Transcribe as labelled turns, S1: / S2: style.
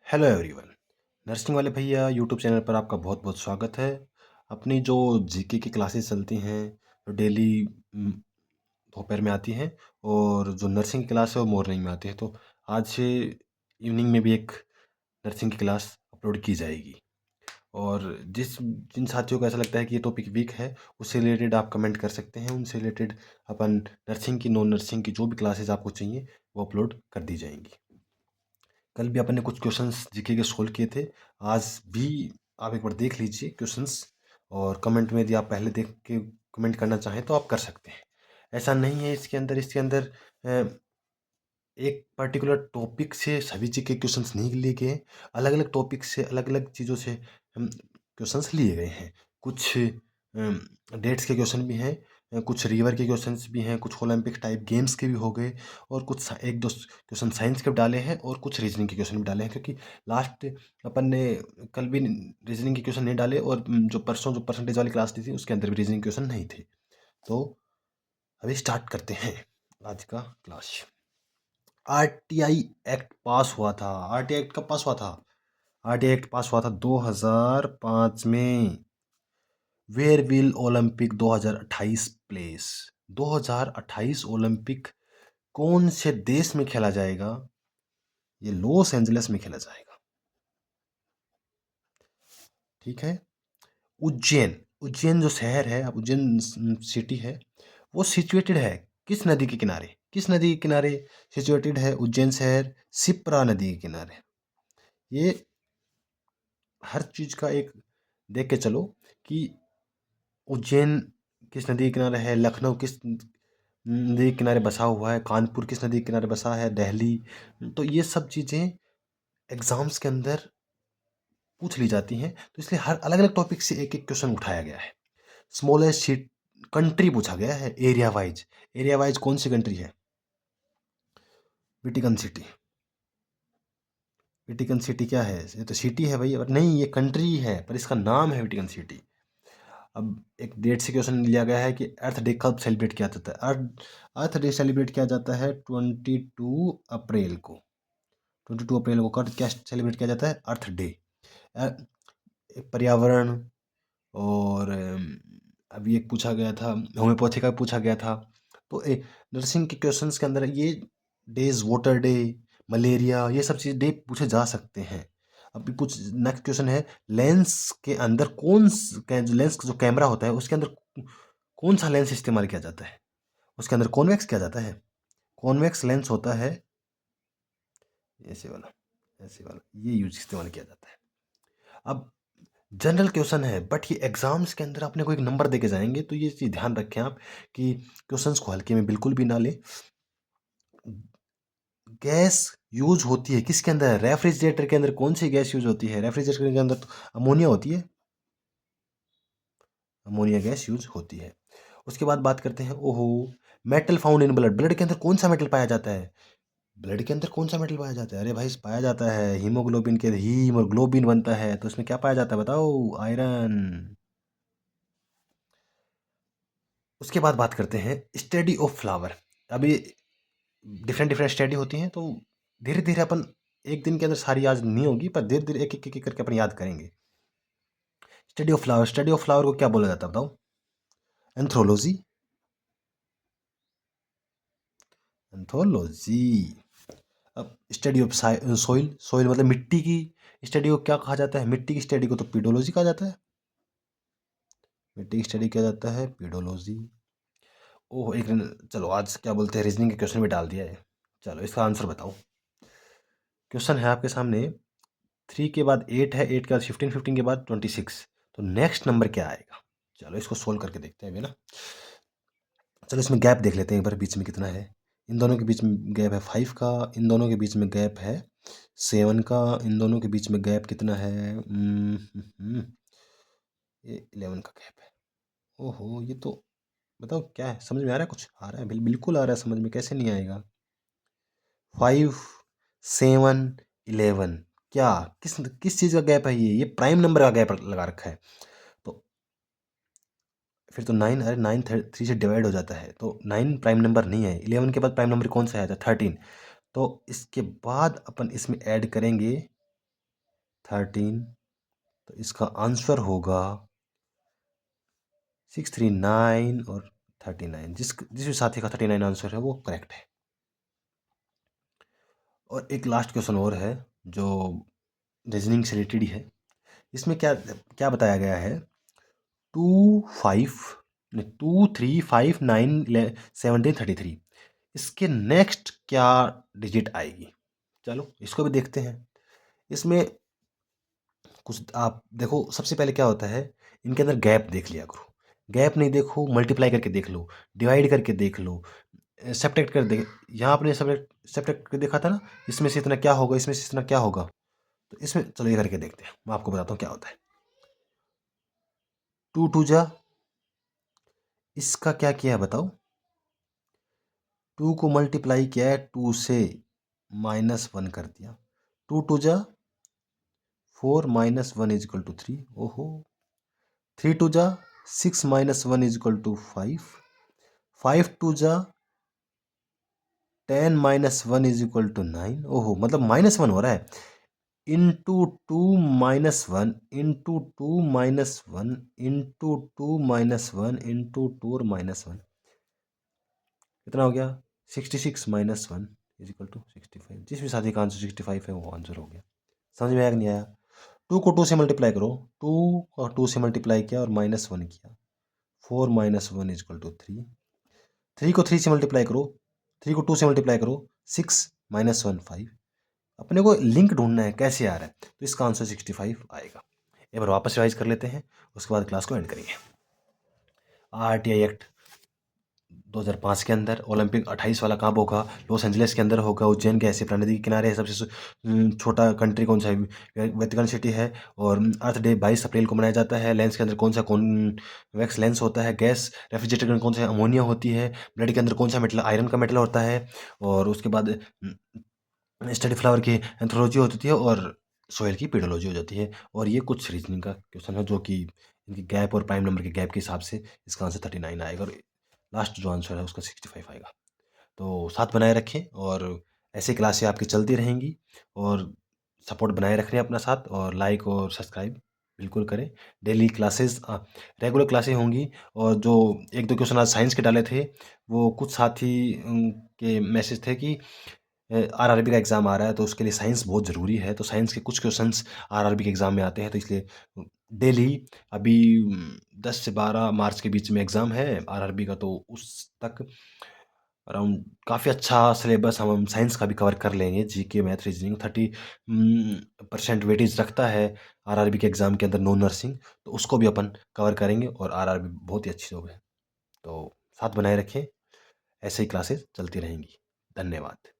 S1: Hello everyone. Nursing वाले भैया YouTube channel पर आपका बहुत बहुत स्वागत है। अपनी जो जीके की क्लासेस चलती हैं जो डेली दोपहर में आती हैं, और जो नर्सिंग की क्लास है वो मॉर्निंग में आती है। तो आज से इवनिंग में भी एक नर्सिंग की क्लास अपलोड की जाएगी। और जिन साथियों को ऐसा लगता है कि ये टॉपिक वीक है, उससे रिलेटेड आप कमेंट कर सकते हैं। उनसे रिलेटेड अपन नर्सिंग की, नॉन नर्सिंग की जो भी क्लासेस आपको चाहिए वो अपलोड कर दी जाएंगी। कल भी अपन ने कुछ क्वेश्चंस जीके के सोल्व किए थे। आज भी आप एक बार देख लीजिए क्वेश्चंस, और कमेंट में यदि आप पहले देख के कमेंट करना चाहें तो आप कर सकते हैं। ऐसा नहीं है इसके अंदर एक पर्टिकुलर टॉपिक से सभी जी के क्वेश्चंस नहीं लिए गए। अलग अलग टॉपिक से, अलग अलग चीज़ों से हम क्वेश्चंस लिए गए हैं। कुछ डेट्स के क्वेश्चन भी हैं, कुछ रिवर के क्वेश्चंस भी हैं, कुछ ओलंपिक टाइप गेम्स के भी हो गए, और कुछ एक दो क्वेश्चन साइंस के भी डाले हैं, और कुछ रीजनिंग के क्वेश्चन भी डाले हैं। क्योंकि लास्ट अपन ने कल भी रीजनिंग के क्वेश्चन नहीं डाले, और जो परसों जो परसेंटेज वाली क्लास दी थी उसके अंदर भी रीजनिंग क्वेश्चन नहीं थे। तो अभी स्टार्ट करते हैं आज का क्लास। आरटीआई एक्ट पास हुआ था। आरटीआई एक्ट कब पास हुआ था? आरटीआई एक्ट पास हुआ था 2005 में। Where will Olympic 2028 place? 2028 Olympic कौन से देश में खेला जाएगा? ये लॉस एंजलिस में खेला जाएगा। ठीक है। उज्जैन, उज्जैन जो शहर है, उज्जैन सिटी है, वो सिचुएटेड है किस नदी के किनारे? किस नदी के किनारे सिचुएटेड है उज्जैन शहर? शिप्रा नदी के किनारे। ये हर चीज़ का एक देख के चलो कि उज्जैन किस नदी के किनारे है, लखनऊ किस नदी के किनारे बसा हुआ है, कानपुर किस नदी के किनारे बसा है, दिल्ली। तो ये सब चीज़ें एग्ज़ाम्स के अंदर पूछ ली जाती हैं। तो इसलिए हर अलग अलग टॉपिक से एक एक क्वेश्चन उठाया गया है। स्मॉलेस्ट कंट्री पूछा गया है एरिया वाइज। एरिया वाइज कौन सी कंट्री है? Vatican city. वेटिकन सिटी क्या है? ये तो सिटी है भाई, और नहीं, ये कंट्री है पर इसका नाम है वेटिकन सिटी। अब एक डेट से क्वेश्चन लिया गया है कि अर्थ डे कब सेलिब्रेट किया जाता है? अर्थ डे सेलिब्रेट किया जाता है 22 अप्रैल को। 22 अप्रैल को कब क्या सेलिब्रेट किया जाता है? अर्थ डे। पर्यावरण, और अभी एक पूछा गया था होम्योपैथी का पूछा गया था। तो नर्सिंग के क्वेश्चंस के अंदर ये डेज, वाटर डे, मलेरिया, ये सब चीज़ डे पूछे जा सकते हैं। अभी कुछ नेक्स्ट क्वेश्चन है, लेंस के अंदर लेंस का जो कैमरा होता है उसके अंदर कौन सा लेंस इस्तेमाल किया जाता है? उसके अंदर कॉन्वेक्स किया जाता है। कॉन्वेक्स लेंस होता है ऐसे वाला, ऐसे वाला, ये यूज इस्तेमाल किया जाता है। अब जनरल क्वेश्चन है, बट ये एग्जाम्स के अंदर अपने को एक नंबर दे के जाएंगे, तो ये चीज़ ध्यान रखें आप कि क्वेश्चंस को हल्के में बिल्कुल भी ना लें। गैस यूज होती है किसके अंदर? रेफ्रिजरेटर के अंदर कौन सी गैस यूज होती है? रेफ्रिजरेटर के अंदर तो अमोनिया होती है, अमोनिया गैस यूज होती है। उसके बाद बात करते हैं, ओहो, metal found in blood. Blood के अंदर कौन सा मेटल पाया जाता है? ब्लड के अंदर कौन सा मेटल पाया जाता है? अरे भाई, पाया जाता है हीमोग्लोबिन के, हीम और ग्लोबिन बनता है, तो उसमें क्या पाया जाता है बताओ? आयरन। उसके बाद बात करते हैं स्टडी ऑफ फ्लावर। अभी डिफरेंट डिफरेंट स्टडी होती हैं, तो धीरे धीरे अपन एक दिन के अंदर सारी याद नहीं होगी, पर धीरे धीरे एक एक करके अपन याद करेंगे। Study of flower, study of flower को क्या बोला जाता है बताओ? एंथ्रोलॉजी। एंथ्रोलॉजी। अब स्टडी ऑफ सोइल, सोइल मतलब मिट्टी की स्टडी को क्या कहा जाता है? मिट्टी की स्टडी को तो पीडोलॉजी कहा जाता है। मिट्टी की स्टडी किया जाता है पीडोलॉजी। ओह, एक चलो आज क्या बोलते हैं, रीजनिंग के क्वेश्चन भी डाल दिया है। चलो इसका आंसर बताओ। क्वेश्चन है आपके सामने, 3 के बाद 8 है, 8 के बाद 15, 15 के बाद 26, तो नेक्स्ट नंबर क्या आएगा? चलो इसको सोल्व करके देखते हैं अभी ना। चलो इसमें गैप देख लेते हैं एक बार, बीच में कितना है। इन दोनों के बीच में गैप है 5 का, इन दोनों के बीच में गैप है 7 का, इन दोनों के बीच में गैप कितना है? ये 11 का गैप है। ओहो, ये तो बताओ क्या है, समझ में आ रहा है? कुछ आ रहा है? बिल्कुल आ रहा है समझ में, कैसे नहीं आएगा? 5, 7, 11, क्या किस किस चीज़ का गैप है? ये प्राइम नंबर का गैप लगा रखा है। तो फिर तो 9, अरे 9 3 से डिवाइड हो जाता है, तो 9 प्राइम नंबर नहीं है। 11 के बाद प्राइम नंबर कौन सा आया था? 13। तो इसके बाद अपन इसमें ऐड करेंगे 13, तो इसका आंसर होगा 639 और 39। जिस भी साथी का 39 आंसर है वो करेक्ट है। और एक लास्ट क्वेश्चन और है जो रीजनिंग से रिलेटेड ही है। इसमें क्या क्या बताया गया है, 2 3 5 9 17 33, इसके नेक्स्ट क्या डिजिट आएगी। चलो इसको भी देखते हैं। इसमें कुछ आप देखो, सबसे पहले क्या होता है, इनके अंदर गैप देख लिया करो। गैप नहीं देखो, मल्टीप्लाई करके देख लो, डिवाइड करके देख लो, सब्ट्रैक्ट कर देख। यहाँ आपने सब्ट्रैक्ट करके देखा था ना, इसमें से इतना क्या होगा, इसमें से इतना क्या होगा। तो इसमें चलो ये करके देखते हैं, मैं आपको बताता हूँ क्या होता है। 2 2 जा, इसका क्या किया है बताओ। 2 को मल्टीप्लाई किया है 2 से, -1 कर दिया। 2 2 जा 4 -1 इज इक्वल टू 3। ओहो। 3 2 जा 6 -1 इज इक्वल टू 5। 5 2 जा 10 -1 इज इक्वल टू 9। ओहो, मतलब -1 हो रहा है। इंटू 2 -1 इंटू 2 -1 इंटू 2 -1 इंटू 2 -1 कितना हो गया, 66 -1 इज इक्वल टू 65। जिस भी साथी का आंसर 65 है वो आंसर हो गया। समझ में आया कि नहीं आया। 2 को 2 से मल्टीप्लाई करो, 2 और 2 से मल्टीप्लाई किया और -1 किया, 4 -1 इज इक्वल टू 3। 3 को 3 से मल्टीप्लाई करो, 3 को 2 से मल्टीप्लाई करो, 6 -1 5। अपने को लिंक ढूंढना है कैसे आ रहा है, तो इसका आंसर 65 आएगा। एक बार वापस रिवाइज कर लेते हैं, उसके बाद क्लास को एंड करेंगे। RTI एक्ट 2005 के अंदर, ओलंपिक 28 वाला कहाँ होगा, लॉस एंजलिस के अंदर होगा। उज्जैन के ऐसे प्राणनदी के किनारे है। सबसे छोटा कंट्री कौन सा है, वेटिकन सिटी है। और अर्थ डे 22 अप्रैल को मनाया जाता है। लेंस के अंदर कौन सा कॉन्वेक्स लेंस होता है। गैस रेफ्रिजरेटर के अंदर कौन सा अमोनिया होती है। ब्लड के अंदर कौन सा मेटल, आयरन का मेटल होता है। और उसके बाद स्टडी फ्लावर की एंथ्रोलॉजी होती है और सोयल की पीडोलॉजी हो जाती है। और ये कुछ रीजनिंग का क्वेश्चन है जो कि इनकी गैप और प्राइम नंबर के गैप के हिसाब से इसका आंसर 39 आएगा और लास्ट जो आंसर है उसका 65 आएगा। तो साथ बनाए रखें और ऐसे क्लासें आपकी चलती रहेंगी। और सपोर्ट बनाए रखें अपना साथ, और लाइक और सब्सक्राइब बिल्कुल करें। डेली क्लासेस रेगुलर क्लासें होंगी। और जो एक दो क्वेश्चन आज साइंस के डाले थे, वो कुछ साथी के मैसेज थे कि RRB का एग्ज़ाम आ रहा है तो उसके लिए साइंस बहुत ज़रूरी है। तो साइंस के कुछ क्वेश्चंस RRB के एग्ज़ाम में आते हैं, तो इसलिए डेली अभी 10 से 12 मार्च के बीच में एग्ज़ाम है RRB का, तो उस तक अराउंड काफ़ी अच्छा सिलेबस हम साइंस का भी कवर कर लेंगे। जीके, मैथ, रीजनिंग 30% वेटेज रखता है RRB के एग्ज़ाम के अंदर, नॉन नर्सिंग, तो उसको भी अपन कवर करेंगे। और RRB बहुत ही अच्छी जॉब है। तो साथ बनाए रखें, ऐसे ही क्लासेस चलती रहेंगी। धन्यवाद।